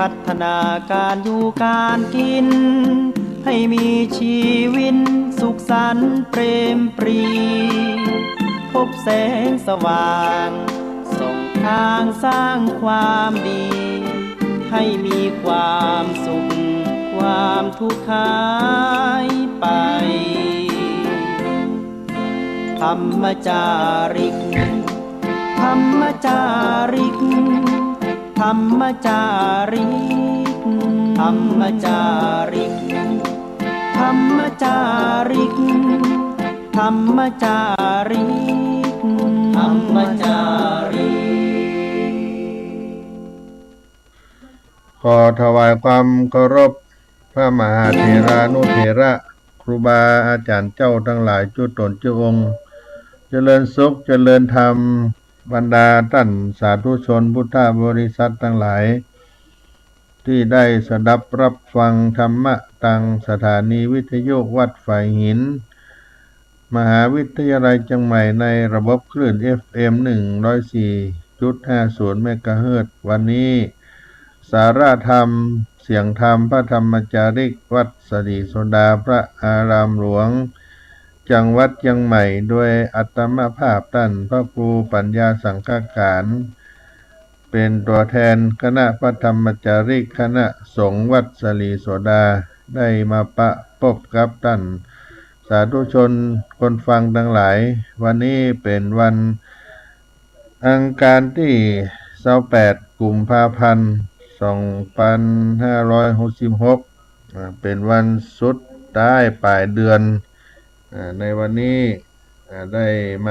พัฒนาการอยู่การกินให้มีชีวิตสุขสันต์เปรมปรีพบแสงสว่างส่องทางสร้างความดีให้มีความสุขความทุกข์หายไปธรรมจาริกธรรมจาริกธรรมจาริกธรรมจาริกธรรมจาริกธรรมจาริกธรรมจาริกขอถวายความเคารพพระมหาเถรานุเถระครูบาอาจารย์เจ้าทั้งหลายจุตนจุองค์เจริญสุขเจริญธรรมบรรดาท่านสาธุชนพุทธบริษัททั้งหลายที่ได้สดับรับฟังธรรมะทางสถานีวิทยุวัดฝ่ายหินมหาวิทยาลัยเชียงใหม่ในระบบคลื่น FM 104.50 เมกะเฮิรตซ์วันนี้สาระธรรมเสียงธรรมพระธรรมจาริกวัดสรีโสดาพระอารามหลวงจังหวัดเชียงใหม่โดยอัตมภาพท่านพระครูปัญญาสังฆการเป็นตัวแทนคณะพระธรรมจาริกคณะสงฆ์วัดสรีโสดาได้มาพบกับท่านสาธุชนคนฟังทั้งหลายวันนี้เป็นวันอังคารที่28กุมภาพันธ์2566เป็นวันสุดท้ายปลายเดือนในวันนี้ได้ม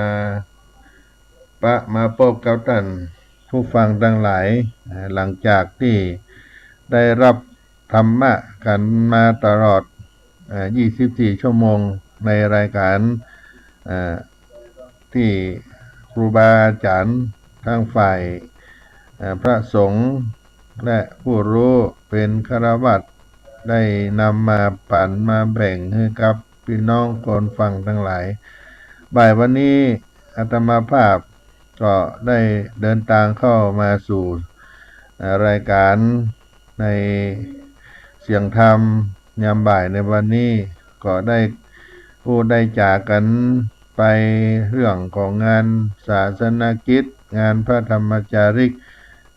าพบกับท่านผู้ฟังทั้งหลายหลังจากที่ได้รับธรรมะกันมาตลอด24 ชั่วโมงในรายการที่ครูบาอาจารย์ทางฝ่ายพระสงฆ์และผู้รู้เป็นฆราวาสได้นำมาปั่นมาแบ่งให้กับพี่น้องคนฟังทั้งหลายบ่ายวันนี้อาตมาภาพก็ได้เดินทางเข้ามาสู่รายการในเสียงธรรมยามบ่ายในวันนี้ก็ได้พูดได้จากกันไปเรื่องของงานศาสนกิจงานพระธรรมจาริก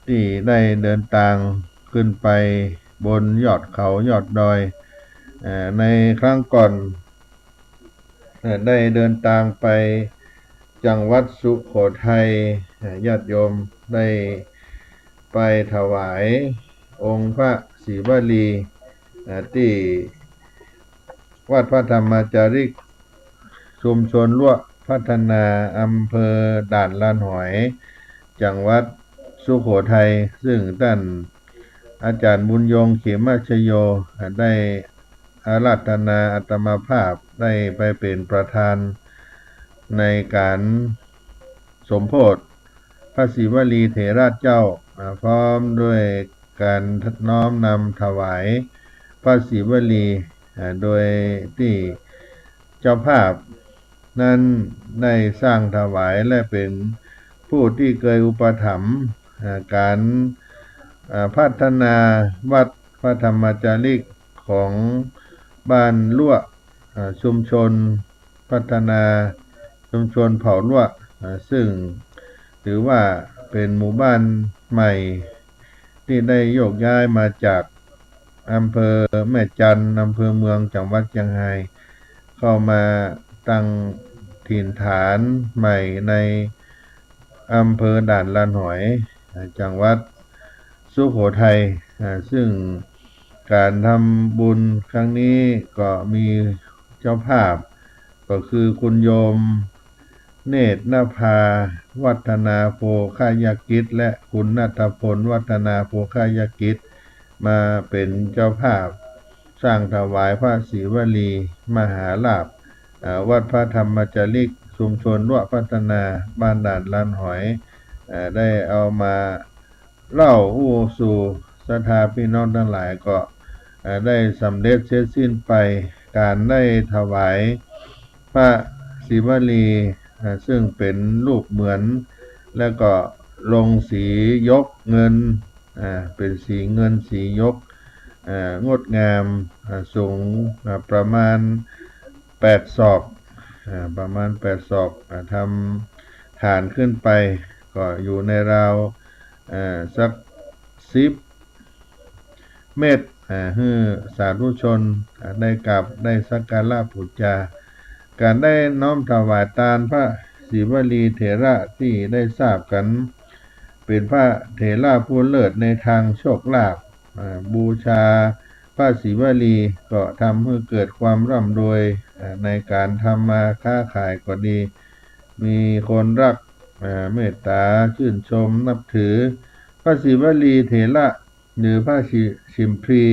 ที่ได้เดินทางขึ้นไปบนยอดเขายอดดอยในครั้งก่อนได้เดินทางไปจังหวัดสุโขทัยญาติโยมได้ไปถวายองค์พระศรีวลีที่วัดพระธรรมจาริกชุมชนลวกพัฒนาอำเภอด่านลานหอยจังหวัดสุโขทัยซึ่งท่านอาจารย์บุญยงเขมชโยได้อาราธนาอาตมาภาพได้ไปเป็นประธานในการสมโภชพระศรีวลีเถระเจ้าพร้อมด้วยการน้อมนำถวายพระศรีวลีโดยที่เจ้าภาพนั้นได้สร้างถวายและเป็นผู้ที่เคยอุปถัมภ์การพัฒนาวัดพระธรรมจาริกของบ้านลวกชุมชนพัฒนาชุมชนเผ่าลวกซึ่งถือว่าเป็นหมู่บ้านใหม่ที่ได้โยกย้ายมาจากอำเภอแม่จันทร์อำเภอเมืองจังหวัดเชียงรายเข้ามาตั้งถิ่นฐานใหม่ในอำเภอด่านลานหอยจังหวัดสุโขทัยซึ่งการทำบุญครั้งนี้ก็มีเจ้าภาพก็คือคุณโยมเนตรนภาวัฒนาโภคายกิจและคุณณัฐพลวัฒนาโภคายกิจมาเป็นเจ้าภาพสร้างถวายพระศรีวลีมหาลาภวัดพระธรรมจาริกชุมชนลวกพัฒนาบ้านด่านลานหอยได้เอามาเล่าสู่ศรัทธาพี่น้องทั้งหลายก็ได้สำเร็จเสร็จสิ้นไปการได้ถวายพระศรีวลีซึ่งเป็นรูปเหมือนแล้วก็ลงสียกเงิน เป็นสีเงินสียกงดงามสูงประมาณ8 ศอกประมาณ8 ศอกทำฐานขึ้นไปก็อยู่ในราวสัก10 เมตรให้สาธุชนได้กราบได้สักการะบูชาการได้น้อมถวายทานพระศิวลีเถระที่ได้ทราบกันเป็นพระเถระผู้เลิศในทางโชคลาภบูชาพระศิวลีก็ทำให้เกิดความร่ำรวยในการทำมาค้าขายก็ดีมีคนรักเมตตาชื่นชมนับถือพระศิวลีเถระหรือพระชิมพลี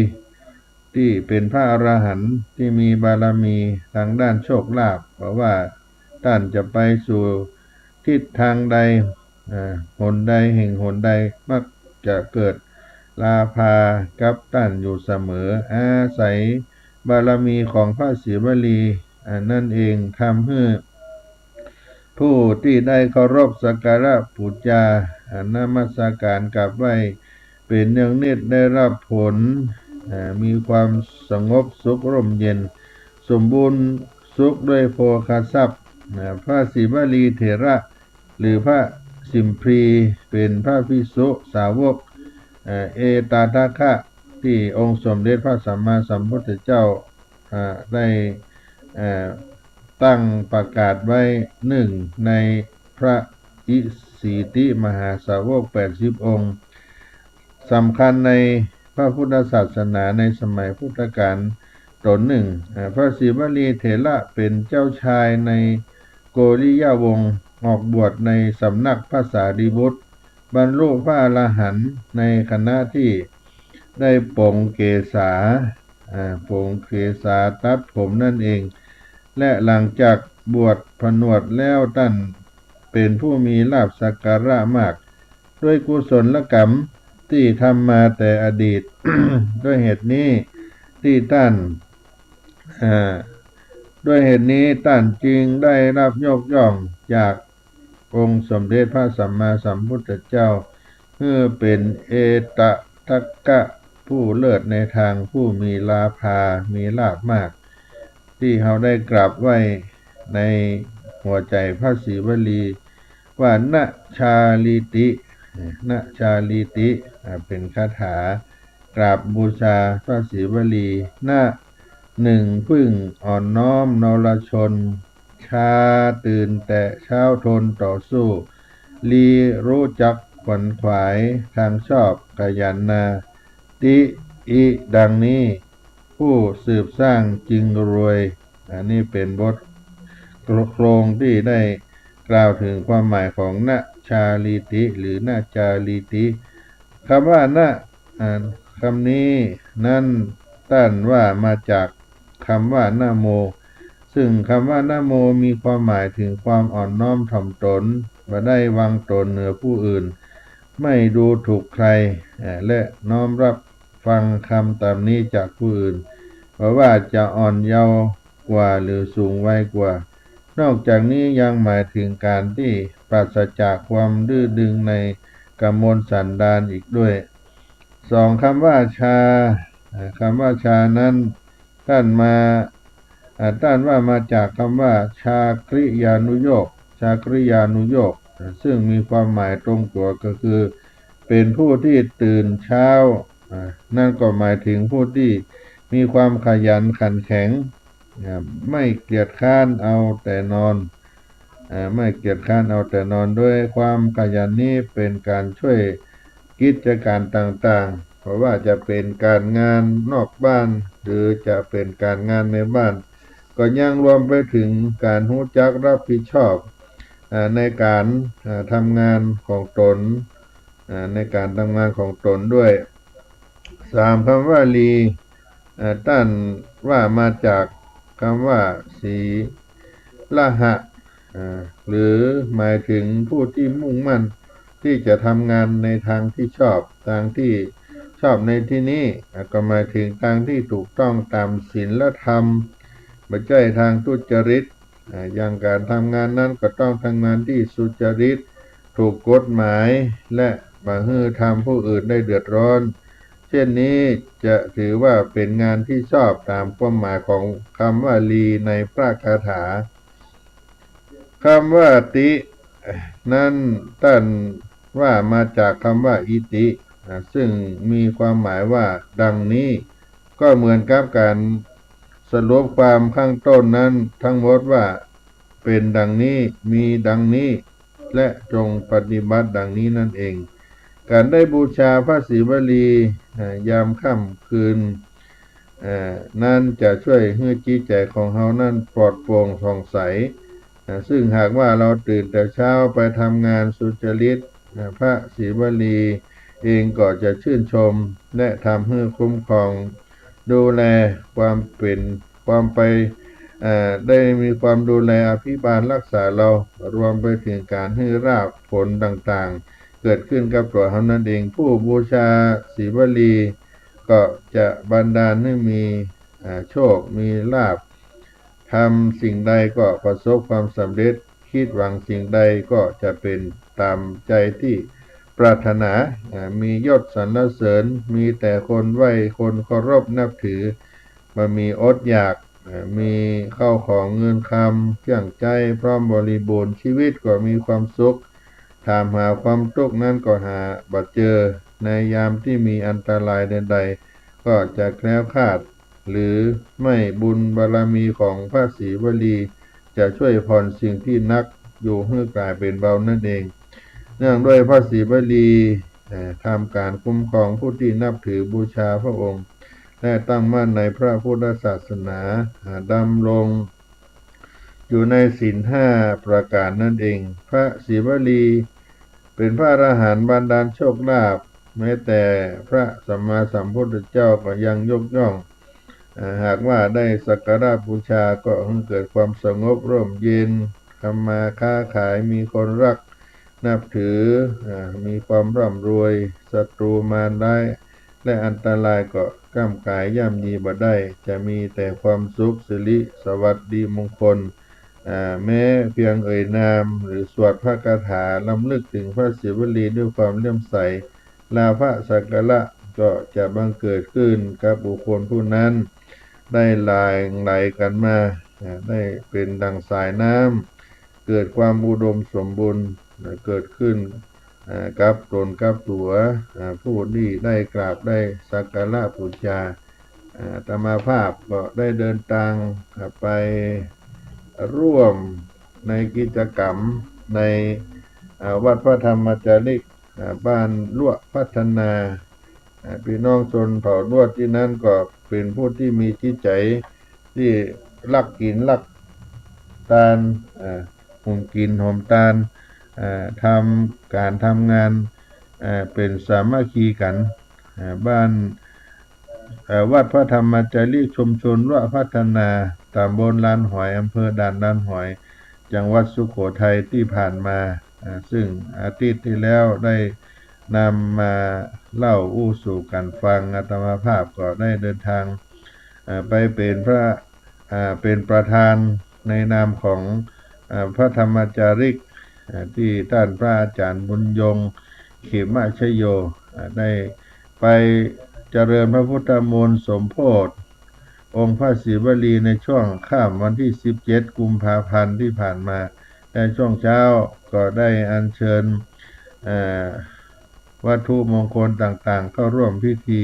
ที่เป็นพระอรหันต์ที่มีบารมีทางด้านโชคลาภเพราะว่าท่านจะไปสู่ทิศทางใดหนใดแห่งหนใดมักจะเกิดลาภากับท่านอยู่เสมออาศัยบารมีของพระศิวลีนั่นเองทำให้ผู้ที่ได้เคารพสักการะบูชานมัสการกราบไหว้เป็นเนืองนิดได้รับผลมีความสงบสุขร่มเย็นสมบูรณ์สุขด้วยโภคทรัพย์พระศิวลีเถระหรือพระสิมพลีเป็นพระภิกษุสาวกเอตาทัคคะที่องค์สมเด็จพระสัมมาสัมพุทธเจ้าได้ตั้งประกาศไว้หนึ่งในพระอิสิติมหาสาวก80 องค์สำคัญในพระพุทธศาสนาในสมัยพุทธกาลตนหนึ่งพระศิวลีเถระเป็นเจ้าชายในโกริยาวงศ์ออกบวชในสำนักพระสารีบุตรบรรลุพระอรหันต์ในขณะที่ได้ปลงเกศาตัดผมนั่นเองและหลังจากบวชผนวดแล้วท่านเป็นผู้มีลาภสักการะมากด้วยกุศลกรรมที่ทำมาแต่อดีต ด้วยเหตุนี้ท่านจึงได้รับยกย่องจากองค์สมเด็จพระสัมมาสัมพุทธเจ้าเพื่อเป็นเอตทัคคะผู้เลิศในทางผู้มีลาภามีลาภมากที่เขาได้กราบไหว้ในหัวใจพระศิวลีว่านะชาลิติเป็นคาถากราบบูชาพระศิวลีหนึ่งพึ่งอ่อนน้อมนรชนชาตื่นแต่เช้าทนต่อสู้ลีรู้จักขวนขวายทางชอบขยันนาติอิดังนี้ผู้สืบสร้างจึงรวยอันนี้เป็นบทโครงที่ได้กล่าวถึงความหมายของนะชาลิติหรือนะจาลิติคำว่านะคำนี้นั่นต้านว่ามาจากคำว่านะโมซึ่งคำว่านะโมมีความหมายถึงความอ่อนน้อมถ่อมตนบ่ได้วางตนเหนือผู้อื่นไม่ดูถูกใครและน้อมรับฟังคำตามนี้จากผู้อื่นเพราะว่าจะอ่อนเยาว์กว่าหรือสูงวัยกว่านอกจากนี้ยังหมายถึงการที่ปราศจากความดื้อดึงในกมลสันดานอีกด้วยคำว่าชานั้นท่านว่ามาจากคำว่าชากริยานุโยคซึ่งมีความหมายตรงตัวก็คือเป็นผู้ที่ตื่นเช้านั่นก็หมายถึงผู้ที่มีความขยันขันแข็งไม่เกียจคร้านเอาแต่นอนด้วยความขยันนี้เป็นการช่วยกิจการต่างๆเพราะว่าจะเป็นการงานนอกบ้านหรือจะเป็นการงานในบ้านก็ยังรวมไปถึงการรู้จักรับผิดชอบในการทำงานของตนด้วยคำว่าลีท่านว่ามาจากคำว่าศีลหะหรือหมายถึงผู้ที่มุ่งมั่นที่จะทำงานในทางที่ชอบทางที่ชอบในที่นี้ก็หมายถึงทางที่ถูกต้องตามศีลธรรมไม่ใช่ทางทุจริตอย่างการทำงานนั้นก็ต้องทำงานที่สุจริตถูกกฎหมายและป มาฮื้อทำผู้อื่นได้เดือดร้อนเช่นนี้จะถือว่าเป็นงานที่ชอบตามความหมายของคำว่าลีในพระคาถาคำว่าตินั้นท่านว่ามาจากคำว่าอิติซึ่งมีความหมายว่าดังนี้ก็เหมือนกับการสรุปความข้างต้นนั้นทั้งหมดว่าเป็นดังนี้มีดังนี้และจงปฏิบัติดังนี้นั่นเองการได้บูชาพระศรีวลียามค่ำคืนนั่นจะช่วยให้จิตใจของเรานั้นปลอดโปร่งผ่องใสซึ่งหากว่าเราตื่นแต่เช้าไปทำงานสุจริตพระศรีวลีเองก็จะชื่นชมและทำให้คุ้มครองดูแลความเป็นความไปได้มีความดูแลอภิบาลรักษาเรารวมไปถึงการให้ราบผลต่างๆเกิดขึ้นกับตัวเขานั่นเองผู้บูชาศรีวลีก็จะบันดาลให้มีโชคมีลาภทำสิ่งใดก็ประสบความสำเร็จคิดหวังสิ่งใดก็จะเป็นตามใจที่ปรารถนามียศสรรเสริญมีแต่คนไหว้คนเคารพนับถือมามีอดอยากมีเข้าของเงินคำเครื่องใจพร้อมบริบูรณ์ชีวิตก็มีความสุขถามหาความทุกข์นั้นก็หาบัดเจอในยามที่มีอันตรายใดๆก็จะแคล้วคลาดหรือไม่บุญบารมีของพระศรีวลีจะช่วยผ่อนสิ่งที่นักอยู่ให้กลายเป็นเบานั่นเองเนื่องด้วยพระศรีวลีทำการคุ้มครองผู้ที่นับถือบูชาพระองค์และตั้งมั่นในพระพุทธศาสนาดำรงอยู่ในศีล5ประการนั่นเองพระศรีวลีเป็นพระอรหันต์บันดาลโชคลาภแม้แต่พระสัมมาสัมพุทธเจ้าก็ยังยกย่องหากว่าได้สักการะบูชาก็เกิดความสงบร่มเย็นทำมาค้าขายมีคนรักนับถือมีความร่ำรวยศัตรูมารร้ายและอันตรายก็ก้ำกายย่ำยีบ่ได้จะมีแต่ความสุขสิริสวัสดีมงคลแม้เพียงเอ่ยนามหรือสวดพระคาถาลำลึกถึงพระศิวลีด้วยความเลื่อมใสลาภสักการะก็จะบังเกิดขึ้นกับบุคคลผู้นั้นได้ไหลกันมาได้เป็นดังสายน้ำเกิดความอุดมสมบูรณ์เกิดขึ้นกับตนกับตัวผู้ที่ได้กราบได้สักการะบูชาอาตมาภาพก็ได้เดินทางไปร่วมในกิจกรรมในวัดพระธรรมจาริกบ้านลวดพัฒนาพี่น้องชนเผ่าลวดที่นั้นก็เป็นผู้ที่มีจิตใจที่รักกินรักทานห่มกินห่มทานทำการทำงานเป็นสามัคคีกันบ้านวัดพระธรรมจารีชุมชนลวดพัฒนาตำบลลานหอยอำเภอด่านลานหอยจังหวัดสุโขทัยที่ผ่านมาซึ่งอาทิตย์ที่แล้วได้นำมาเล่าอู้สู่กันฟังอาตมาภาพก็ได้เดินทางไปเป็นประธานในนามของพระธรรมจาริกที่ท่านพระอาจารย์บุญยงเขมชโยได้ไปเจริญพระพุทธมนต์สมโภชองค์พระศิวลีในช่วงค่ำวันที่17กุมภาพันธ์ที่ผ่านมาในช่วงเช้าก็ได้อัญเชิญวัตถุมงคลต่างๆเข้าร่วมพิธี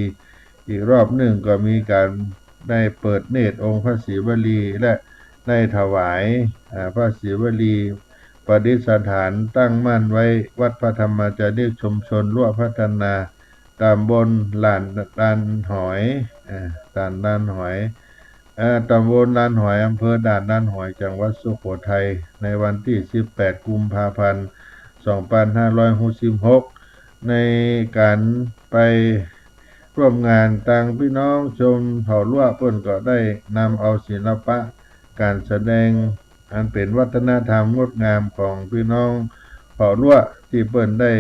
อีกรอบหนึ่งก็มีการได้เปิดเนตรองค์พระศิวลีและได้ถวายพระศิวลีประดิษฐานตั้งมั่นไว้วัดพระธรรมจารีชุมชนลวดพัฒนาตำบลลานหอยด่านลานหอยตำบลลานหอยอำเภอด่านลานหอยจังหวัดสุโขทัยในวันที่18กุมภาพันธ์2566ในการไปร่วมงานต่างพี่น้องชมเผ่าลวดเพิ่นก็ได้นำเอาศิลปะการแสดงอันเป็นวัฒนธรรมงดงามของพี่น้องเผ่าลวดที่เพิ่นได้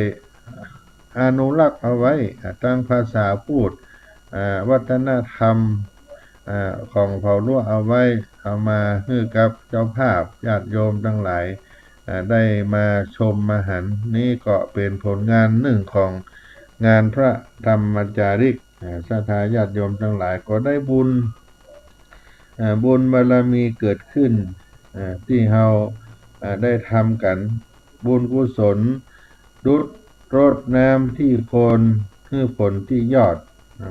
อนุรักษ์เอาไว้ทั้งภาษาพูดวัฒนธรรมของเผ่าลวดเอาไว้เอามาให้กับเจ้าภาพญาติโยมทั้งหลาย ได้มาชมมาหันนี่ก็เป็นผลงานหนึ่งของงานพระธรรมจาริกศรัทธาญาติโยมทั้งหลายก็ได้บุญบารมีเกิดขึ้นที่เราได้ทำกันบุญกุศลดุจรดน้ำที่โคนคือผลที่ยอด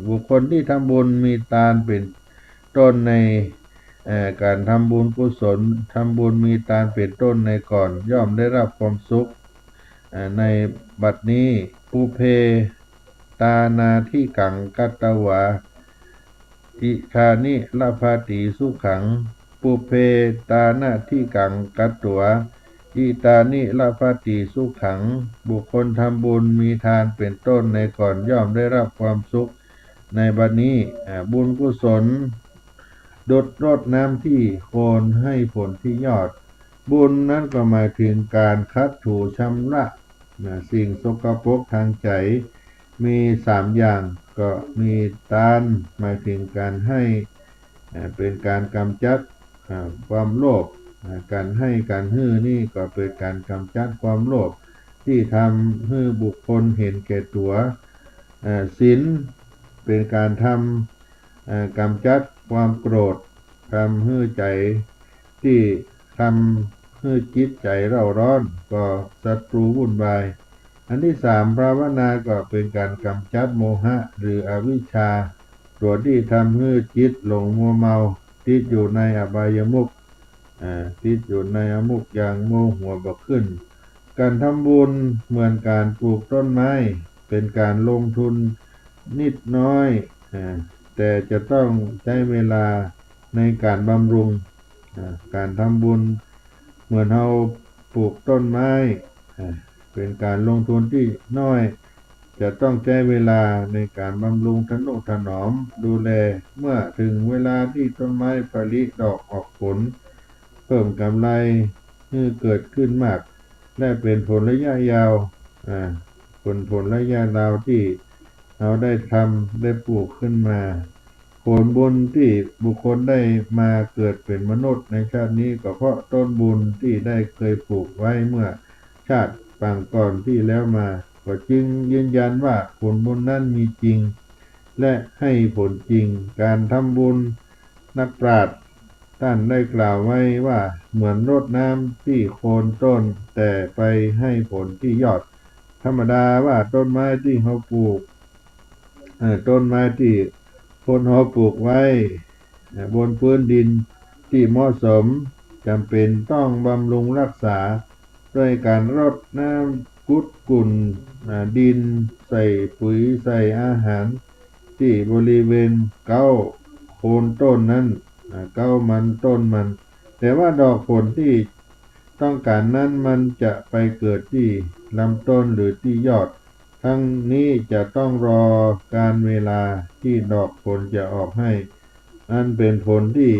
บุคคลที่ทำบุญมีทานเป็นต้นในการทำบุญกุศลทำบุญมีทานเป็นต้นในก่อนย่อมได้รับความสุขในบัดนี้ภูเพตานาทิกังกัตตวาอิคานิลาภาติสุขังปุเพตานาทิกังกัตตัวอิตานิลาภาติสุขังบุคคลทำบุญมีทานเป็นต้นในก่อนย่อมได้รับความสุขในบัดนี้บุญกุศลดดรดน้ำที่โคนให้ผลที่ยอดบุญนั้นก็หมายถึงการคัดถูชำระสิ่งสกปรกทางใจมี3อย่างก็มีทานหมายถึงการให้เป็นการกำจัดความโลภการให้การฮื้อนี่ก็เป็นการกำจัดความโลภที่ทำให้บุคคลเห็นแก่ตัวศีลเป็นการทำกำจัดความโกรธทำให้ใจที่ทำให้จิตใจเร่าร้อนก็ศัตรูวุ่นวายอันที่3ภาวนาก็เป็นการกำจัดโมหะหรืออวิชชาตัวที่ทำให้จิตหลงมัวเมาติดอยู่ในอบายมุขติดอยู่ในอมุขอย่างโมหัวบกขึ้นการทำบุญเหมือนการปลูกต้นไม้เป็นการลงทุนนิดน้อยแต่จะต้องใช้เวลาในการบำรุงการทำบุญเหมือนเราปลูกต้นไม้เป็นการลงทุนที่น้อยจะต้องใช้เวลาในการบำรุงทนุถนอมดูแลเมื่อถึงเวลาที่ต้นไม้ผลิดอกออกผลเพิ่มกำไรให้เกิดขึ้นมากและเป็นผลระยะยาวผลระยะยาวที่เราได้ทำได้ปลูกขึ้นมาผลบุญที่บุคคลได้มาเกิดเป็นมนุษย์ในชาตินี้ก็เพราะต้นบุญที่ได้เคยปลูกไว้เมื่อชาติปางก่อนที่แล้วมาก็จึงยืนยันว่าผลบุญนั้นมีจริงและให้ผลจริงการทำบุญนักปราชญ์ท่านได้กล่าวไว้ว่าเหมือนรดน้ำที่โคนต้นแต่ไปให้ผลที่ยอดธรรมดาว่าต้นไม้ที่เขาปลูกต้นไม้ที่คนเขาปลูกไว้บนพื้นดินที่เหมาะสมจำเป็นต้องบำรุงรักษาด้วยการรดน้ำกุดกุ่นดินใส่ปุ๋ยใส่อาหารที่บริเวณเก้าโคนต้นนั้นเก้ามันต้นมันแต่ว่าดอกผลที่ต้องการนั้นมันจะไปเกิดที่ลำต้นหรือที่ยอดทั้งนี้จะต้องรอการเวลาที่ดอกผลจะออกให้นั่นเป็นผลที่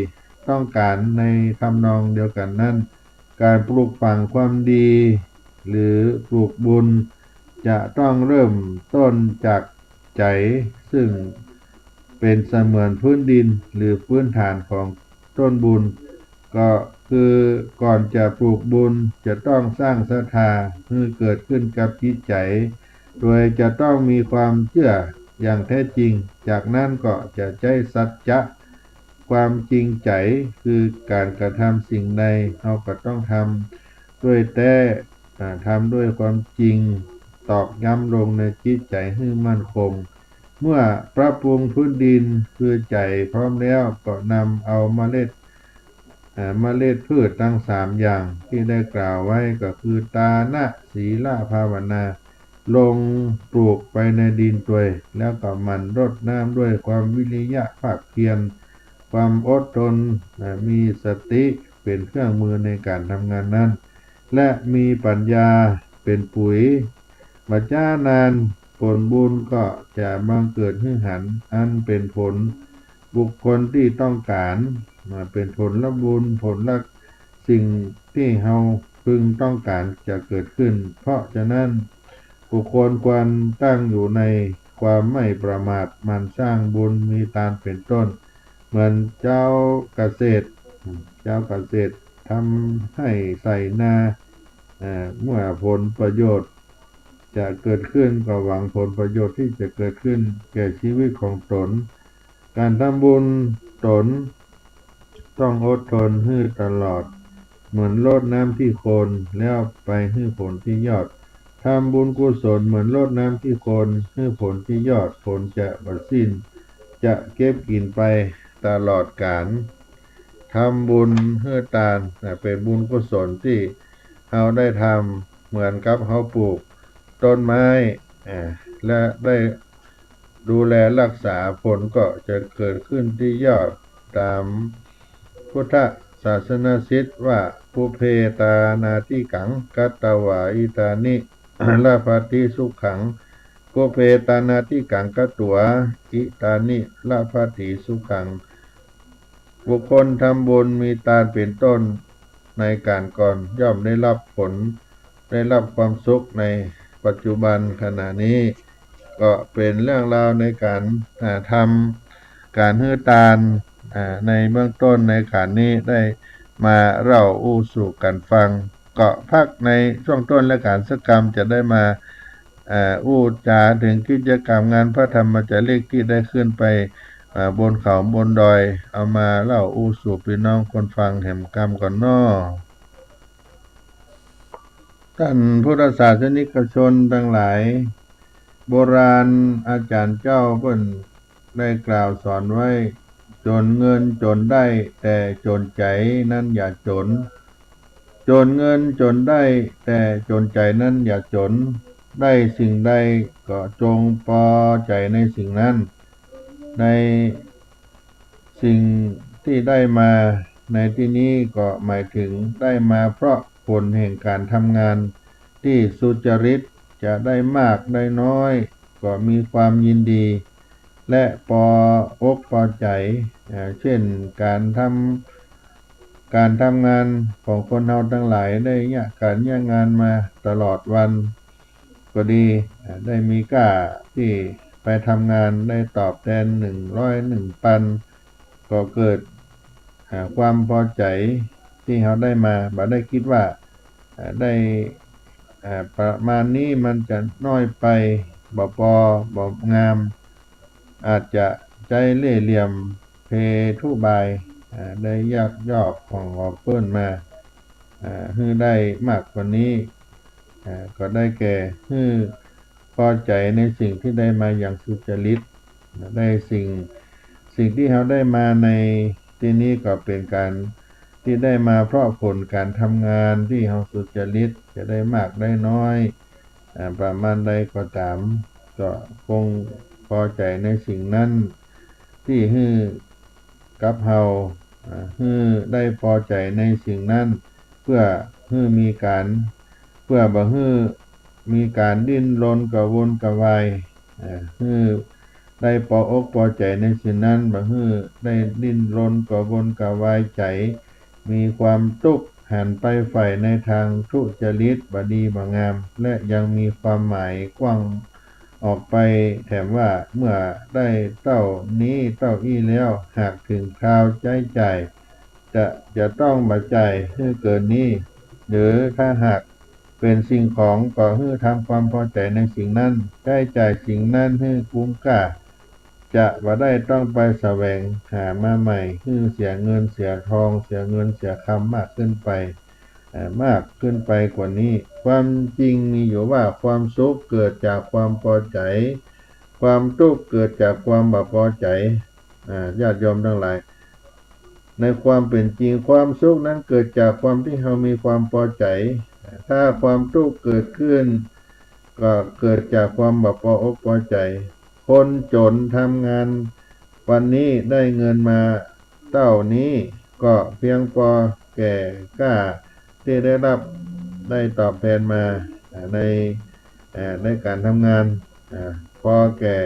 ต้องการในทำนองเดียวกันนั้นการปลูกฝังความดีหรือปลูกบุญจะต้องเริ่มต้นจากใจซึ่งเป็นเสมือนพื้นดินหรือพื้นฐานของต้นบุญก็คือก่อนจะปลูกบุญจะต้องสร้างศรัทธาให้เกิดขึ้นกับจิตใจโดยจะต้องมีความเชื่ออย่างแท้จริงจากนั้นก็จะใช้สัจจะความจริงใจคือการกระทำสิ่งใดเราก็ต้องทำด้วยทำด้วยความจริงตอกย้ำลงในจิตใจให้มั่นคงเมื่อปรับปรุงพื้นดินคือใจพร้อมแล้วก็นำเอาเมล็ดพืชทั้ง3อย่างที่ได้กล่าวไว้ก็คือทานะศีลภาวนาลงปลูกไปในดินด้วยแล้วก็มันรดน้ำด้วยความวิริยะภาคเพียรความอดทนมีสติเป็นเครื่องมือในการทำงานนั้นและมีปัญญาเป็นปุ๋ยบัดจ้านานผลบุญก็จะบังเกิดขึ้นหันอันเป็นผลบุคคลที่ต้องการเป็นผลละบุญผลละสิ่งที่เราพึงต้องการจะเกิดขึ้นเพราะฉะนั้นบุคคลควรตั้งอยู่ในความไม่ประมาทมันสร้างบุญมีทานเป็นต้นเหมือนเจ้าเกษตรทำให้ใส่นา เมื่อผลประโยชน์จะเกิดขึ้นก็หวังผลประโยชน์ที่จะเกิดขึ้นแก่ชีวิตของตนการทำบุญตนต้องอดทนให้ตลอดเหมือนรดน้ำที่โคนแล้วไปให้ผลที่ยอดทำบุญกุศลเหมือนรดน้ำที่โคนให้ผลที่ยอดผลจะบัดสิ้นจะเก็บกินไปตลอดกาลทำบุญให้ทานเป็นบุญกุศลที่เราได้ทำเหมือนกับเราปลูกต้นไม้และได้ดูแลรักษาผลก็จะเกิดขึ้นที่ยอดตามพุทธศาสนาสิทธิ์ว่าปุเพตานาทิกังกัตตวาอิตานิลาภติสุขังปุเพตานาทิกังกัตตัวอิตานิลาภติสุขังบุคคลทำบุญมีทานเป็นต้นในการก่อนย่อมได้รับผลได้รับความสุขในปัจจุบันขณะนี้ก็เป็นเรื่องราวในการทำการให้ทานในเบื้องต้นในการนี้ได้มาเล่าอู้สู่กันฟังก็พักในช่วงต้นและการสักกรรมจะได้มาอู้จาถึงกิจกรรมงานพระธรรมจาริกที่ได้ขึ้นไปบนเขาบนดอยเอามาเล่าอู้สู่พี่น้องคนฟังแห่งกรรมก่อนน้อท่านพุทธศาสนิกชนทั้งหลายโบราณอาจารย์เจ้าเพิ่นได้กล่าวสอนไว้จนเงินจนได้แต่จนใจนั้นอย่าจนจนเงินจนได้แต่จนใจนั้นอย่าจนได้สิ่งใดก็จงพอใจในสิ่งนั้นในสิ่งที่ได้มาในที่นี้ก็หมายถึงได้มาเพราะผลแห่งการทำงานที่สุจริตจะได้มากได้น้อยก็มีความยินดีและพออกพอใจเช่นการทำงานของคนเราทั้งหลายได้การงานมาตลอดวันก็ดีได้มีค่าที่ไปทำงานได้ตอบแทน101 ปันก็เกิดความพอใจที่เขาได้มาบ่ได้คิดว่าได้ประมาณนี้มันจะน้อยไปบ่พอบ่งามอาจจะใจเล่ห์เหลี่ยมเพทุบายได้ยักยอกของออกเปิ้นมาให้ได้มากกว่านี้ก็ได้แก่ให้พอใจในสิ่งที่ได้มาอย่างสุจริตได้สิ่งที่เขาได้มาในที่นี้ก็เป็นการที่ได้มาเพราะผลการทำงานที่เขาสุจริตจะได้มากได้น้อยประมาณใดก็ตามก็คงพอใจในสิ่งนั้นที่ให้กับเฮาให้ได้พอใจในสิ่งนั้นเพื่อให้มีการเพื่อบ่ให้มีการดิ้นรนกระวนกระวายให้ได้พออกพอใจในสิ่งนั้นบ่ให้ได้ดิ้นรนกระวนกระวายใจมีความทุกข์หันไปใฝ่ในทางทุจริตบ่ดีบ่งามและยังมีความหมายกว้างออกไปแถมว่าเมื่อได้เต้านี้เต้าอี้แล้วหากถึงคราวใจจ่ายจะต้องมาจ่ายให้เกินนี้หรือถ้าหากเป็นสิ่งของก็ให้ทำความพอใจในสิ่งนั้นใช้จ่ายสิ่งนั้นให้คุ้มค่าจะบ่ได้ต้องไปแสวงหามาใหม่ให้เสียเงินเสียทองเสียเงินเสียคำมากขึ้นไปกว่านี้ความจริงมีอยู่ว่าความสุขเกิดจากความพอใจความทุกข์เกิดจากความบ่พอใจญาติโยมทั้งหลายในความเป็นจริงความสุขนั้นเกิดจากความที่เรามีความพอใจถ้าความทุกข์เกิดขึ้นก็เกิดจากความบ่พออกพอใจคนจนทำงานวันนี้ได้เงินมาเท่านี้ก็เพียงพอแก่ค่าที่ได้ตอบแทนมาในการทำงานพอแก่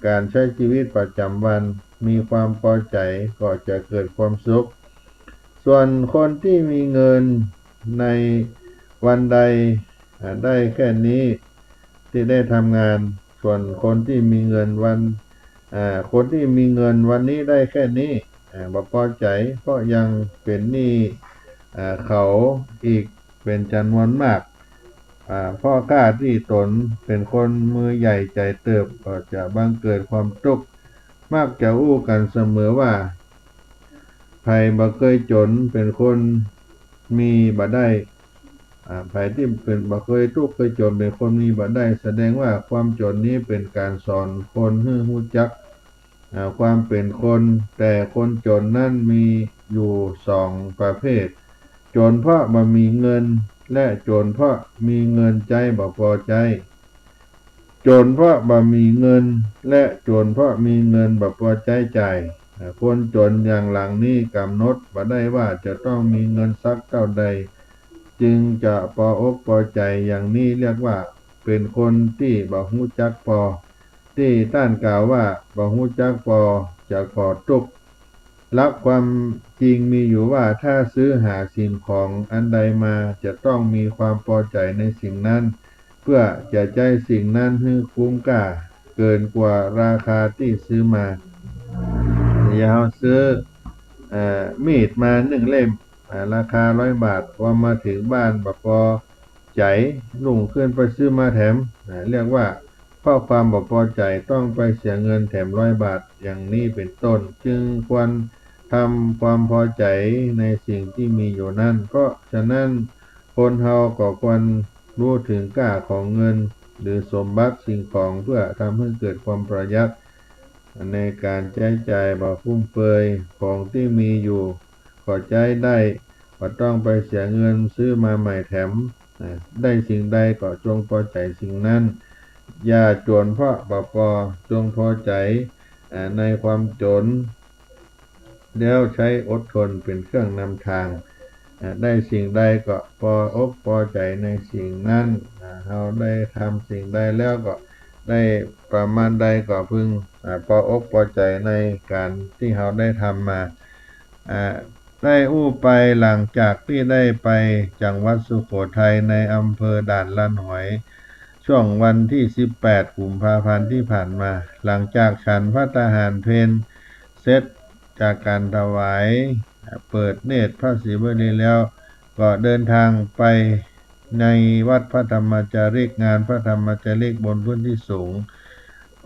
การใช้ชีวิตประจำวันมีความพอใจก็จะเกิดความสุขส่วนคนที่มีเงินในวันใดได้แค่นี้ที่ได้ทำงานส่วนคนที่มีเงินวันนี้ได้แค่นี้บ่พอใจเพราะยังเป็นหนี้เขาอีก เป็นจำนวนมากพ่อข้าที่ตนเป็นคนมือใหญ่ใจเติบก็จะบังเกิดความทุกข์มักจะอู้กันเสมอว่าไผบ่เคยจนเป็นคนมีบ่ได้ไผที่เป็นบ่เคยทุกข์เคยจนเป็นคนมีบ่ได้แสดงว่าความจนนี้เป็นการสอนคนให้รู้จักความเป็นคนแต่คนจนนั้นมีอยู่สองประเภทจนเพราะบ่มีเงินและจนเพราะมีเงินใจบ่พอใจจนเพราะบ่มีเงินและจนเพราะมีเงินบ่พอใจจ่ายคนจนอย่างหลังนี้กำหนดบ่ได้ว่าจะต้องมีเงินสักเท่าใดจึงจะพออกพอใจอย่างนี้เรียกว่าเป็นคนที่บ่รู้จักพอที่ท่านกล่าวว่าบ่รู้จักพอจะขอทุกข์ลักความจริงมีอยู่ว่าถ้าซื้อหาสิ่งของอันใดมาจะต้องมีความพอใจในสิ่งนั้นเพื่อจะใช้สิ่งนั้นให้คุ้มค่าเกินกว่าราคาที่ซื้อมาอย่าซื้อมีดมา1เล่มราคา100 บาทพอมาถึงบ้านบ่พอใจลุ่งขึ้นไปซื้อมาแถมเรียกว่าเพราะความบ่พอใจต้องไปเสียเงินแถม100 บาทอย่างนี้เป็นต้นจึงควรทำความพอใจในสิ่งที่มีอยู่นั่นเพราะฉะนั้นคนเฮาก็ควรรู้ถึงค่าของเงินหรือสมบัติสิ่งของเพื่อทำให้เกิดความประหยัดในการใช้จ่ายบ่ฟุ่มเฟือยของที่มีอยู่ก็ใช้ได้บ่ต้องไปเสียเงินซื้อมาใหม่แถมได้สิ่งใดก็จงพอใจสิ่งนั้นอย่าจนเพราะบ่พอจงพอใจในความจนแล้วใช้อดทนเป็นเครื่องนำทางได้สิ่งใดก็พออกพอใจในสิ่งนั้นเราได้ทำสิ่งใดแล้วก็ได้ประมาณใดก็พึงพออกพอใจในการที่เราได้ทำมาได้อู้ไปหลังจากที่ได้ไปจังหวัดสุโขทัยในอำเภอด่านละหอยช่วงวันที่18 กุมภาพันธ์ที่ผ่านมาหลังจากฉันภัตตาหารเพลเสร็จจากการถวายเปิดเนตรพระศรีวลีแล้วก็เดินทางไปในวัดพระธรรมจาริกงานพระธรรมจาริกบนพื้นที่สูง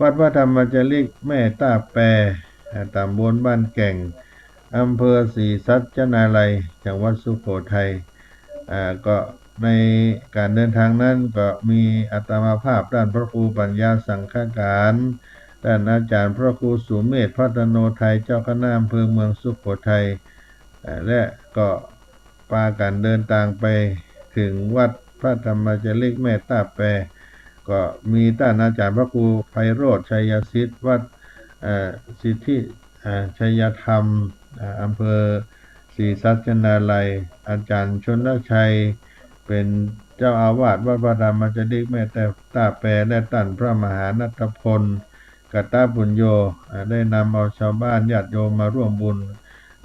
วัดพระธรรมจาริกแม่ตาแปตำบลบ้านแก่งอำเภอศรีสัชนาลัยจังหวัดสุโขทัยก็ในการเดินทางนั้นก็มีอัตมาภาพด้านพระครูปัญญาสังฆการด้านอาจารย์พระครูสุเมธพัฒโนไทยเจ้าคณะอำเภอเมืองสุโขทัยและก็พากันเดินทางไปถึงวัดพระธรรมจาริกแม่ตาแปก็มีท่านอาจารย์พระครูไพโรจน์ชัยศิษฐ์วัดสิทธิชัยธรรมอำเภอศรีสัชนาลัยอาจารย์ชนชัยเป็นเจ้าอาวาสวัดพระธรรมจาริกแม่ตาแปและท่านพระมหานัทพลกตบุญโยได้นำเอาชาวบ้านญาติโยมมาร่วมบุญ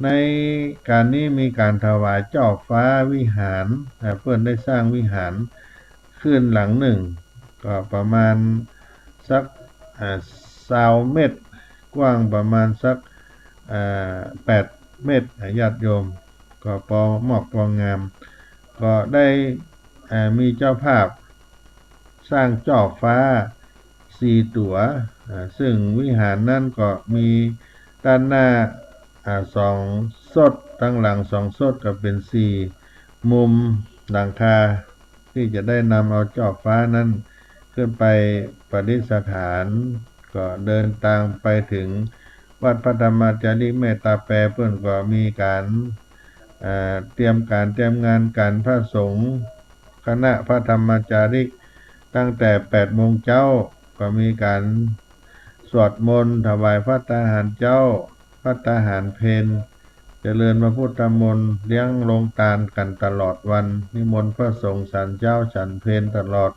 ในการนี้มีการถวายเจ้าฟ้าวิหารเพื่อนได้สร้างวิหารขึ้นหลังหนึ่งก็ประมาณสัก20 เมตรกว้างประมาณสัก8 เมตรญาติโยมก็พอเหมาะพองามก็ได้มีเจ้าภาพสร้างเจ้าฟ้า4 ตัวซึ่งวิหารนั้นก็มีด้านหน้า2 ศตตั้งหลัง2 ศตก็เป็น4 มุมหลังคาที่จะได้นำเอาเจ้าฟ้านั้นขึ้นไปประดิษฐานก็เดินทางไปถึงวัดพระธรรมจาริกแม่ตาแปเพิ่นก็มีการเตรียมงานการพระสงฆ์คณะพระธรรมจาริกตั้งแต่8 โมงเช้าก็มีการสวดมนต์ถวายพระตาหารเจ้าพระตาหารเพลเจริญพระพุทธมนต์เลี้ยงลงทานกันตลอดวันนิมนต์พระสงฆ์ฉันเจ้าฉันเพลตลอด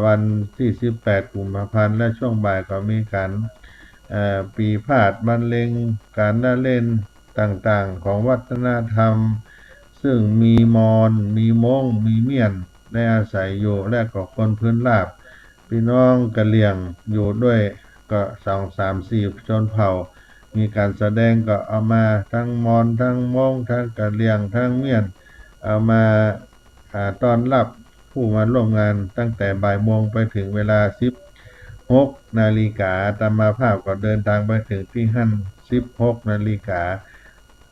วันที่18 กุมภาพันธ์และช่วงบ่ายก็มีการปีพาทย์บรรเลงการละเล่นต่างๆของวัฒนธรรมซึ่งมีมอญมีม้งมีเมียนได้อาศัยอยู่และก็คนพื้นราบพี่น้องกะเหรี่ยงอยู่ด้วยก็2 3 4ชนเผ่ามีการแสดงก็เอามาทั้งมอญทั้งม้งทั้งกะเหรี่ยงทั้งเมียนเอามา ต้อนรับผู้มาร่วมงานตั้งแต่บ่ายโมงไปถึงเวลา16 นาฬิกาตามมาภาพก็เดินทางไปถึงที่หั่น16 นาฬิกา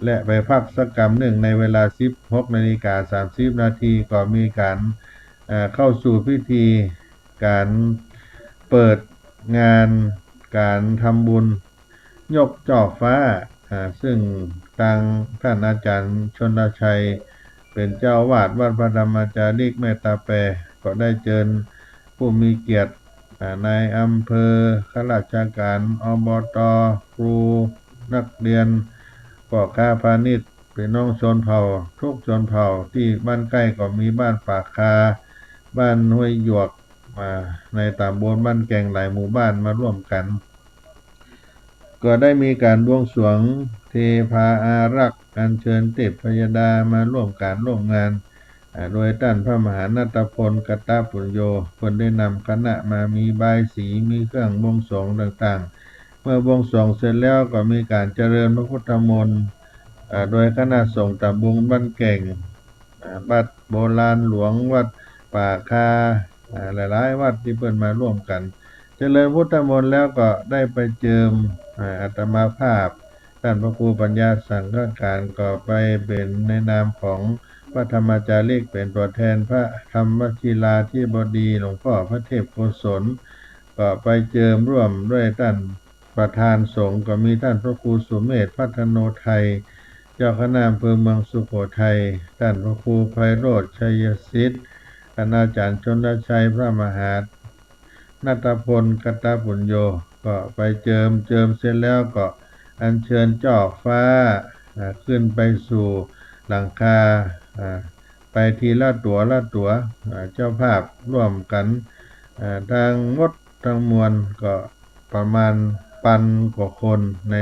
และไปพักสักกรรมหนึ่งในเวลา16 นาฬิกา30 นาทีก็มีการเข้าสู่พิธีการเปิดงานการทำบุญยกจอกฟ้าซึ่งทางท่านอาจารย์ชนชัยเป็นเจ้าวาดวัดพระธรรมจาริกเมตตาแปรก็ได้เชิญผู้มีเกียรตินายอำเภอข้าราชการอบต.ครูนักเรียนพ่อค้าพาณิชย์พี่น้องชนเผ่าทุกชนเผ่าที่บ้านใกล้ก็มีบ้านปากคาบ้านห้วยหยวกในตำบลบ้านแกงหลายหมู่บ้านมาร่วมกันก็ได้มีการบวงสรวงเทพาอารักษ์อัญเชิญเทพยดามาร่วมงานโดยท่านพระมหานัตพลกตปุญโญคนได้นำคณะมามีบายสีมีเครื่องบวงสรวงต่างๆเมื่อบวงสรวงเสร็จแล้วก็มีการเจริญพระพุทธมนต์โดยคณะสงฆ์ตำบลบ้านแก่งวัดโบราณหลวงวัดป่าคาหลายๆวัดที่เพิ่นมาร่วมกันเจริญพุทธมนต์แล้วก็ได้ไปเจิมอาตมาภาพท่านพระครูปัญญาสังฆการก็ไปเป็นในนามของพระธรรมจาริกเป็นตัวแทนพระธรรมวชิราธิบดีหลวงพ่อพระเทพโกศลก็ไปเจิมร่วมด้วยท่านประธานสงฆ์ก็มีท่านพระครูสุเมธพัฒโนไทยเจ้าคณะอำเภอเมืองสุโขทัยท่านพระครูไพโรจน์ชัยศิษฐ์คณาจารย์ชนชัยพระมหานัตพลกตปุญโญก็ไปเจิมเสร็จแล้วก็อัญเชิญจอกฟ้าขึ้นไปสู่หลังคาไปทีละตัวเจ้าภาพร่วมกันทางหมดทั้งมวลก็ประมาณพันกว่าคนใน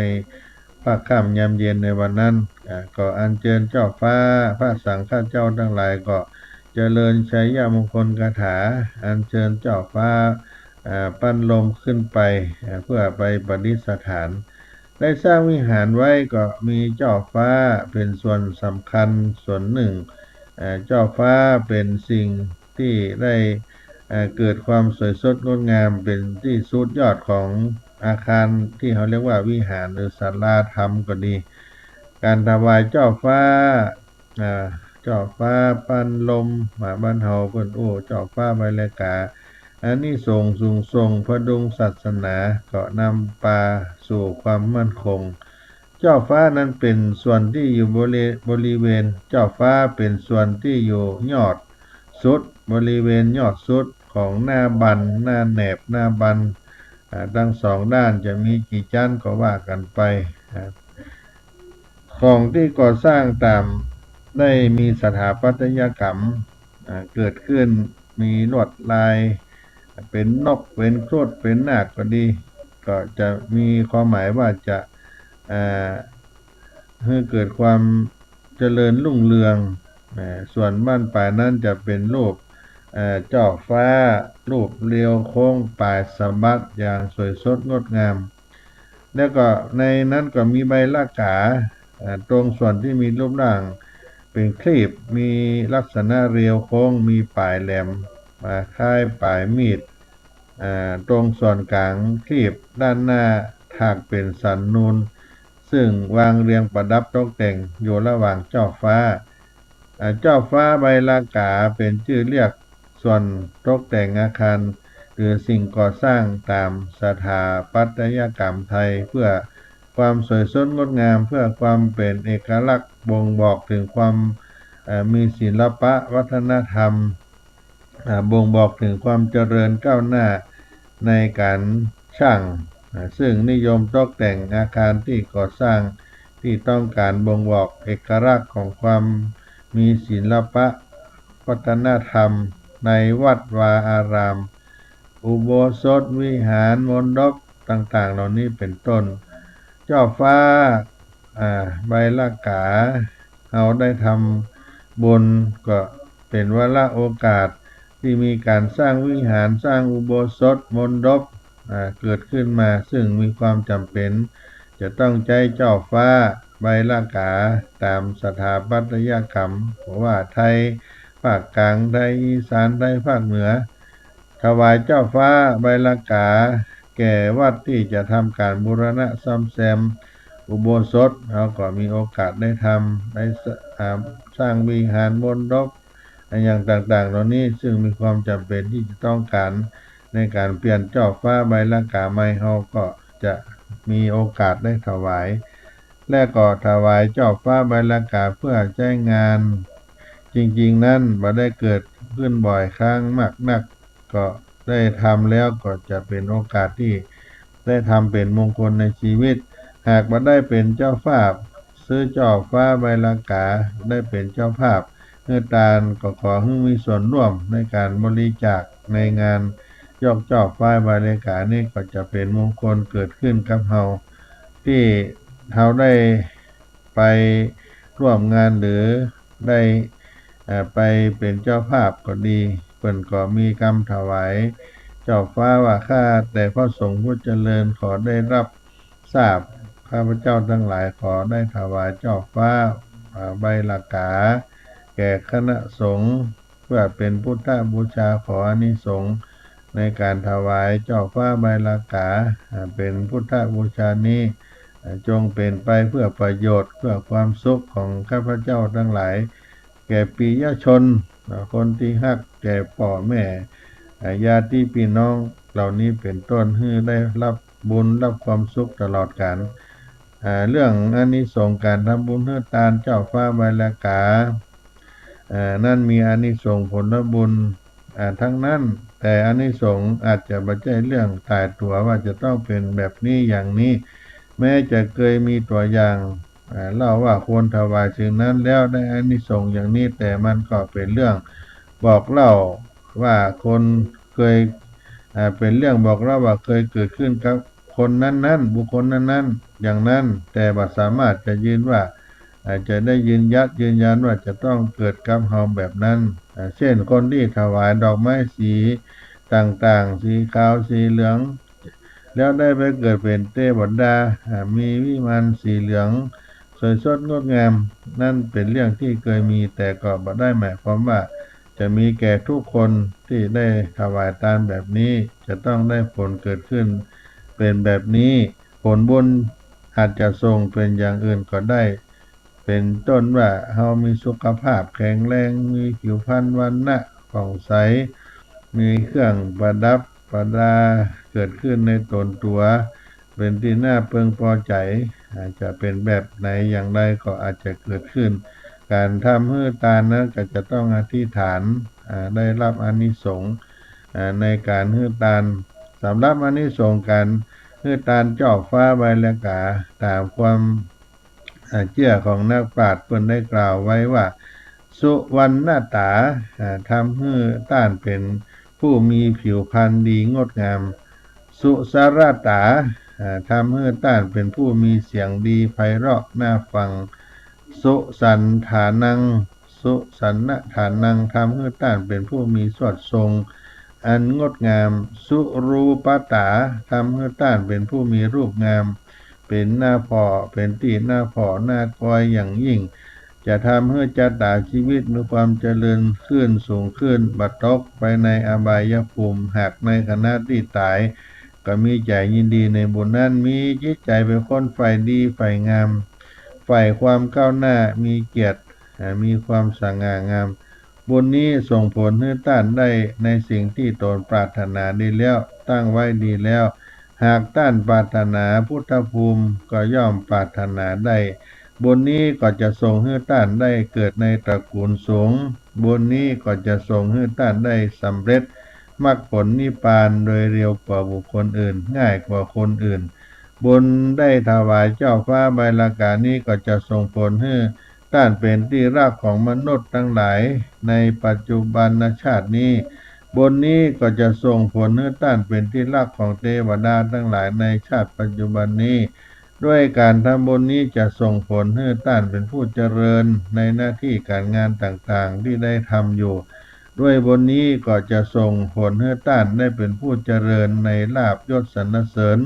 ภาคค่ำยามเย็นในวันนั้นก็อัญเชิญเจ้าฟ้าพระสังฆเจ้าทั้งหลายก็เจริญชัยยมงคลคาถาอัญเชิญเจ้าฟ้าปั้นลมขึ้นไปเพื่อไปประดิษฐานได้สร้างวิหารไว้ก็มีเจ้าฟ้าเป็นส่วนสำคัญส่วนหนึ่งเจ้าฟ้าเป็นสิ่งที่ได้เกิดความสวยสดงดงามเป็นที่สุดยอดของอาคารที่เขาเรียกว่าวิหารหรือศาลาธรรมก็ดีการถวายเจ้าฟ้าปั้นลมบ้านเฮาเพิ่นเจ้าฟ้าใบละกาอันนี้สูงส่งพดุงศาสนาก็นำปาสู่ความมั่นคงเจ้าฟ้านั้นเป็นส่วนที่อยู่บริเวณเจ้าฟ้าเป็นส่วนที่อยู่ยอดสุดบริเวณยอดสุดของหน้าบันหน้าแหนบหน้าบันทั้งสองด้านจะมีกี่ชั้นก็ว่ากันไปของที่ก่อสร้างตามได้มีสถาปัตยกรรมเกิดขึ้นมีลวดลายเป็นนกเป็นครุฑเป็นนาคก็ดีก็จะมีความหมายว่าจะให้เกิดความเจริญรุ่งเรืองส่วนบ้านปลายนั้นจะเป็นรูปจอกฟ้ารูปเรียวโค้งปลายสะบัดอย่างสวยสดงดงามแล้วก็ในนั้นก็มีใบลากาตรงส่วนที่มีรูปร่างเป็นคลีบมีลักษณะเรียวโค้งมีปลายแหลมคล้ายปลายมีดตรงส่วนกลางคลีบด้านหน้าถากเป็นสันนูนซึ่งวางเรียงประดับตกแต่งอยู่ระหว่างเจ้าฟ้าใบลากาเป็นชื่อเรียกส่วนตกแต่งอาคารหรือสิ่งก่อสร้างตามสถาปัตยกรรมไทยเพื่อความสวยสดงดงามเพื่อความเป็นเอกลักษณ์บ่งบอกถึงความมีศิลปะวัฒนธรรมบ่งบอกถึงความเจริญก้าวหน้าในการช่างซึ่งนิยมตกแต่งอาคารที่ก่อสร้างที่ต้องการบ่งบอกเอกลักษณ์ของความมีศิลปะวัฒนธรรมในวัดวาอารามอุโบสถวิหารมณฑปต่างๆเหล่านี้เป็นต้นเจ้าฟ้าใบลากาเราได้ทำบุญก็เป็นวาระโอกาสที่มีการสร้างวิหารสร้างอุโบสถมณฑปเกิดขึ้นมาซึ่งมีความจำเป็นจะต้องใช้เจ้าฟ้าใบลากาตามสถาปัตยกรรมเพราะว่าไทย ภาคกลางได้อีสานได้ภาคเหนือถวายเจ้าฟ้าใบลากาแก่วัดที่จะทำการบูรณะซ่อมแซมอุโบสถเราก็มีโอกาสได้ทำได้สร้างวิหารมณฑปอย่างต่างๆเหล่านี้ซึ่งมีความจำเป็นที่จะต้องการในการเปลี่ยนเจ้าฟ้าใบลากาใหม่เราก็จะมีโอกาสได้ถวายและก็ถวายเจ้าฟ้าใบลากาเพื่อใช้งานจริงๆนั้นบ่ได้เกิดขึ้นบ่อยครั้งมากนักก็ได้ทำแล้วก็จะเป็นโอกาสที่ได้ทำเป็นมงคลในชีวิตหากบ่ได้เป็นเจ้าภาพซื้อเจ้าฟ้าใบลากาได้เป็นเจ้าภาพเฮือตาลก็ขอให้มีส่วนร่วมในการบริจาคในงานยกเจ้าฟ้าใบลากานี่ก็จะเป็นมงคลเกิดขึ้นกับเฮาที่เฮาได้ไปร่วมงานหรือได้ไปเป็นเจ้าภาพก็ดีเพิ่นก็มีคำถวายเจ้าฟ้าว่าข้าแต่พระสงฆ์ผู้เจริญขอได้รับทราบข้าพเจ้าทั้งหลายขอได้ถวายเจ้าฟ้าใบลากาแก่คณะสงฆ์เพื่อเป็นพุทธบูชาขออานิสงส์ในการถวายเจ้าฟ้าใบลากาเป็นพุทธบูชานี้จงเป็นไปเพื่อประโยชน์เพื่อความสุขของข้าพเจ้าทั้งหลายแก่ปิยชนคนที่ฮักแก่พ่อแม่ญาติพี่น้องเหล่านี้เป็นต้นให้ได้รับบุญรับความสุขตลอดกาลเรื่องอานิสงส์การทำบุญให้ทานเจ้าฟ้าใบลากานั่นมีอานิสงส์ผลบุญทั้งนั้นแต่อานิสงส์อาจจะไม่ใช่เรื่องตายตัวว่าจะต้องเป็นแบบนี้อย่างนี้แม้จะเคยมีตัวอย่างเล่าว่าควรถวายสิ่งนั้นแล้วได้อานิสงส์อย่างนี้แต่มันก็เป็นเรื่องบอกเล่าว่าคนเคยเป็นเรื่องบอกเล่าว่าเคยเกิดขึ้นกับคนนั้นๆบุคคลนั้นๆอย่างนั้นแต่บ่สามารถจะยืนว่าจะได้ยืนยันว่าจะต้องเกิดกับเฮาแบบนั้นเช่นคนที่ถวายดอกไม้สีต่างๆสีขาวสีเหลืองแล้วได้ไปเกิดเป็นเทวดามีวิมานสีเหลืองสวยสดงดงามนั่นเป็นเรื่องที่เคยมีแต่ก็บ่ได้หมายความว่าจะมีแก่ทุกคนที่ได้ถวายทานแบบนี้จะต้องได้ผลเกิดขึ้นเป็นแบบนี้ผลบุญอาจจะส่งเป็นอย่างอื่นก็ได้เป็นต้นว่าเฮามีสุขภาพแข็งแรงมีผิวพรรณวรรณะผ่องใสมีเครื่องประดับประดาเกิดขึ้นในตนตัวเป็นที่น่าพึงพอใจอาจจะเป็นแบบไหนอย่างไรก็อาจจะเกิดขึ้นการทำให้ทานนั้นก็จะต้องอธิษฐานได้รับอานิสงส์ในการให้ทานสำหรับอานิสงส์การให้ทานเจ้าฟ้าใบลากาตามความเชื่อของนักปราชญ์เพิ่นได้กล่าวไว้ว่าสุวรรณตาทำให้ต้านเป็นผู้มีผิวพรรณดีงดงามสุสารตาทำให้ต้านเป็นผู้มีเสียงดีไพเราะน่าฟังสุสันฐานังทำให้ต้านเป็นผู้มีสวดทรงอันงดงามสุรูปตาทำให้ต้านเป็นผู้มีรูปงามเป็นหน้าพอเป็นที่หน้าพอหน้ากอยอย่างยิ่งจะทำให้ชะตาชีวิตมีความเจริญขึ้นสูงขึ้นบัดตกไปในอบายภูมิหากในขณะที่ตายก็มีใจยินดีในบุญนั้นมีจิตใจเป็นคนใฝ่ดีใฝ่งามใฝ่ความก้าวหน้ามีเกียรติมีความสง่างามบุญนี้ส่งผลให้ต้านได้ในสิ่งที่ตนปรารถนาดีแล้วตั้งไว้ดีแล้วหากต้านปรารถนาพุทธภูมิก็ย่อมปรารถนาได้บุญนี้ก็จะส่งให้ต้านได้เกิดในตระกูลสูงบุญนี้ก็จะส่งให้ต้านได้สำเร็จมรรคผลนิพพานโดยเร็วกว่าบุคคลอื่นง่ายกว่าคนอื่นบุญได้ถวายเจ้าฟ้าใบลากานี้ก็จะส่งผลให้ต้านเป็นที่รักของมนุษย์ทั้งหลายในปัจจุบันชาตินี้บุญนี้ก็จะส่งผลให้ต้านเป็นที่รักของเทวดาทั้งหลายในชาติปัจจุบันนี้ด้วยการทำบุญนี้จะส่งผลให้ต้านเป็นผู้เจริญในหน้าที่การงานต่างๆที่ได้ทำอยู่ด้วยบุญนี้ก็จะส่งผลให้ต้านได้เป็นผู้เจริญในลาภยศสรรเสริญ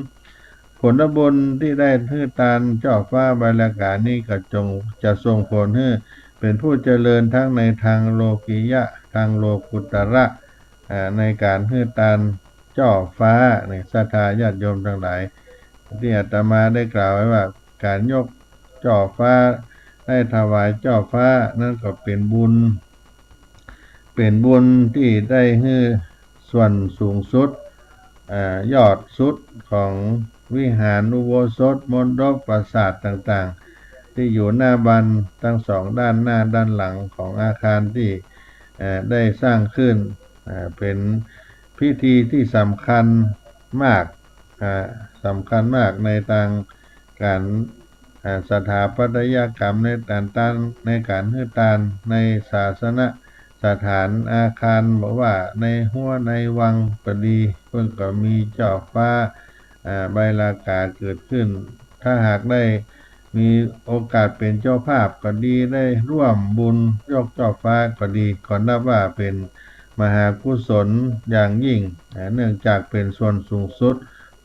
ผลบุญที่ได้ให้ทานเจ้าฟ้าใบลากานี้ก็จะส่งผลให้ เป็นผู้เจริญทั้งในทางโลกียะทางโลกุตระในการฮือตานจ่อฟ้าในศรัทธาญาติโยมทั้งหลายที่อาตมาได้กล่าวไว้ว่าการยกจ่อฟ้าได้ถวายจ่อฟ้านั่นก็เป็นบุญที่ได้ฮื้อส่วนสูงสุดยอดสุดของวิหารอุโบสถมณฑปปราสาทต่างๆที่อยู่หน้าบันทั้งสองด้านหน้าด้านหลังของอาคารที่ได้สร้างขึ้นเป็นพิธีที่สำคัญมากในทางการสถาปัตยกรรมในการฮือตานในศาสนสถานอาคารบอกว่าในหัวในวังก็ดีเพิ่งก็มีเจ้าฟ้าใบลากาเกิดขึ้นถ้าหากได้มีโอกาสเป็นเจ้าภาพก็ดีได้ร่วมบุญยกเจ้าฟ้าก็ดีก็นับว่าเป็นมหากุศลอย่างยิ่งเนื่องจากเป็นส่วนสูงสุด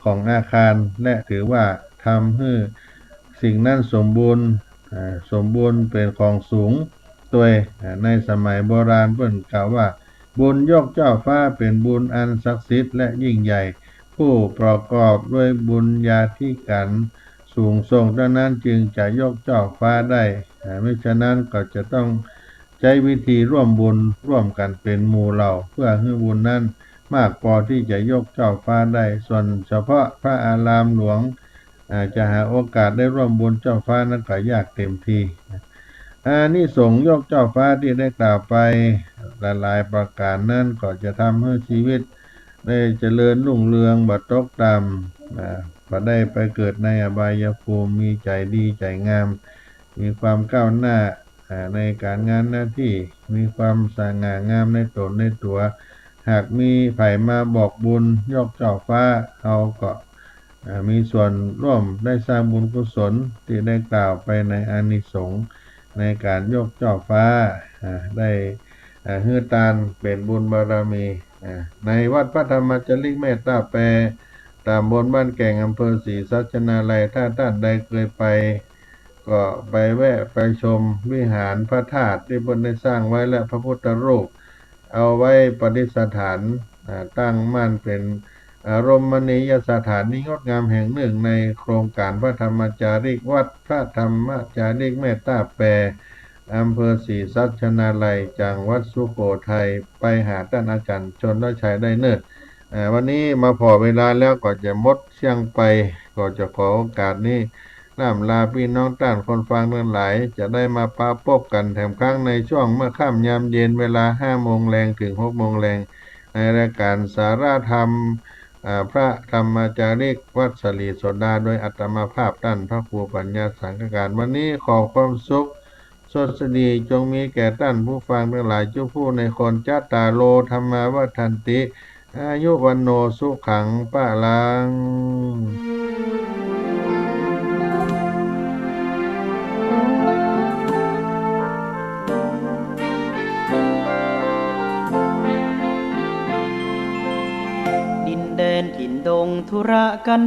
ของอาคารและถือว่าทำให้สิ่งนั้นสมบูรณ์เป็นของสูงตัวในสมัยโบราณเพิ่นกล่าวว่าบุญยกเจ้าฟ้าเป็นบุญอันศักดิ์สิทธิ์และยิ่งใหญ่ผู้ประกอบด้วยบุญญาธิการสูงส่งดังนั้นจึงจะยกเจ้าฟ้าได้ไม่ฉะนั้นก็จะต้องใช้วิธีร่วมบุญร่วมกันเป็นหมู่เหล่าเพื่อให้บุญนั้นมากพอที่จะยกเจ้าฟ้าได้ส่วนเฉพาะพระอารามหลวงจะหาโอกาสได้ร่วมบุญเจ้าฟ้านั้นก็ยากเต็มทีอานิสงส์ยกเจ้าฟ้าที่ได้กล่าวไปหลายประการนั้นก็จะทำให้ชีวิตได้เจริญรุ่งเรืองบ่ตกต่ำก็ได้ไปเกิดในอบายภูมิมีใจดีใจงามมีความก้าวหน้าในการงานหน้าที่มีความสง่างามในตนในตัวหากมีไผมาบอกบุญยกเจ้าฟ้าเอาก็มีส่วนร่วมได้สร้างบุญกุศลที่ได้กล่าวไปในอานิสงส์ในการยกเจ้าฟ้าได้ฮือตานเป็นบุญบารมีในวัดพระธรรมจริกเมตตาแปรตามบนบ้านแก่งอำเภอศรีสัชนาลัยถ้าท่านใดเคยไปก็ไปแวะไปชมวิหารพระธาตุที่เพิ่นได้สร้างไว้และพระพุทธรูปเอาไว้ประดิษฐานตั้งมั่นเป็นอารมณียสถานที่งดงามแห่งหนึ่งในโครงการพระธรรมจาริกวัดพระธรรมจาริกเมตตาแปรอำเภอศรีสัชนาลัยจังหวัดสุโขทัยไปหาท่านอาจารย์ชนลชัยได้เนิดวันนี้มาพอเวลาแล้วก็จะหมดเชียงไปก็จะขอโอกาสนี้ล่ำลาพี่น้องท่านคนฟังทั้งหลายจะได้มาปะพบกันแถมครั้งในช่วงเมื่อค่ำยามเย็นเวลา 5 โมงแรงถึง 6 โมงแรงในรายการสาระธรรมพระธรรมจาริกวัดสลีโสดาโดยอัตมาภาพท่านพระครูปัญญาสังฆการวันนี้ขอความสุขสดสดีจงมีแก่ท่านผู้ฟังทั้งหลายจุผู้ในคนจัตตาโลธรรมาวัฏันติอายุวันโนสุขังปะลังดินแดนถิ่นดงธุระกัน